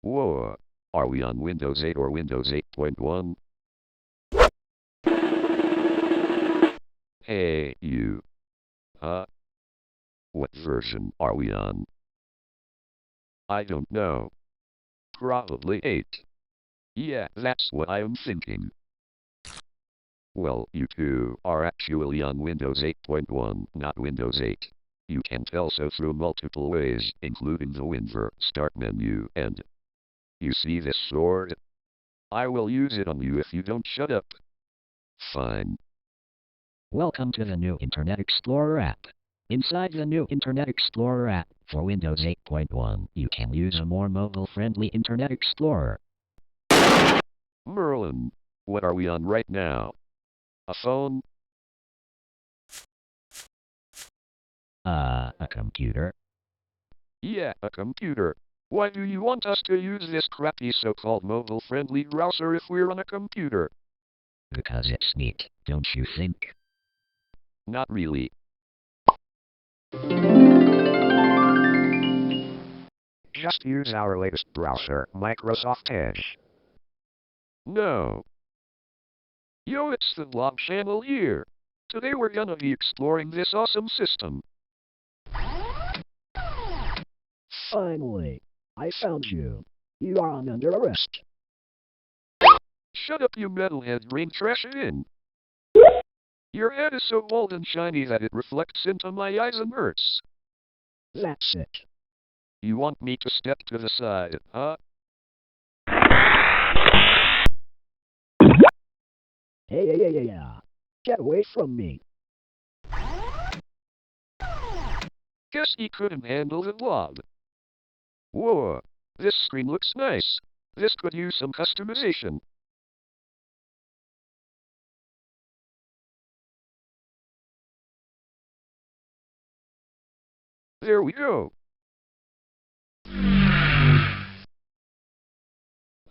Whoa. Are we on Windows 8 or Windows 8.1? Hey, you. Huh? What version are we on? I don't know. Probably 8. Yeah, that's what I'm thinking. Well, you two are actually on Windows 8.1, not Windows 8. You can tell so through multiple ways, including the Winver Start menu and... You see this sword? I will use it on you if you don't shut up. Fine. Welcome to the new Internet Explorer app. Inside the new Internet Explorer app for Windows 8.1, you can use a more mobile-friendly Internet Explorer. Merlin, what are we on right now? A phone? A computer. Yeah, a computer. Why do you want us to use this crappy so-called mobile-friendly browser if we're on a computer? Because it's neat, don't you think? Not really. Just use our latest browser, Microsoft Edge. No. Yo, it's the Blob Channel here. Today we're gonna be exploring this awesome system. Finally, I found you. You are under arrest. Shut up, you metalhead, bring trash in. Your head is so old and shiny that it reflects into my eyes and hurts. That's it. You want me to step to the side, huh? Hey. Get away from me. Guess he couldn't handle the blob. Whoa, this screen looks nice. This could use some customization. There we go.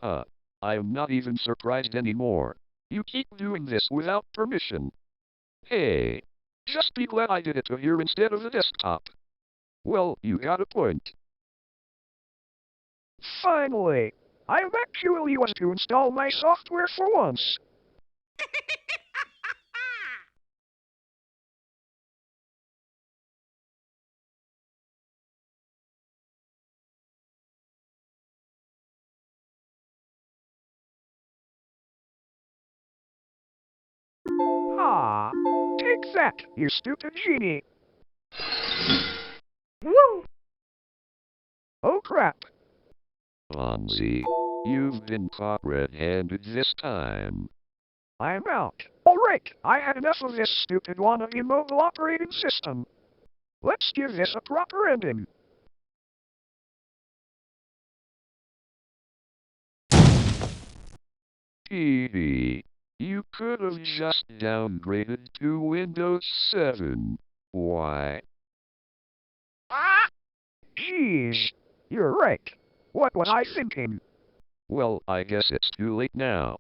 I am not even surprised anymore. You keep doing this without permission. Hey, just be glad I did it to here instead of the desktop. Well, you got a point. Finally! I've actually wanted to install my software for once. Ah, take that, you stupid genie. Woo! Oh crap. Bonzi, you've been caught red-handed this time. I'm out. Alright, I had enough of this stupid wannabe mobile operating system. Let's give this a proper ending. Edie, you could have just downgraded to Windows 7. Why? Ah! Jeez, you're right. What was I thinking? Well, I guess it's too late now.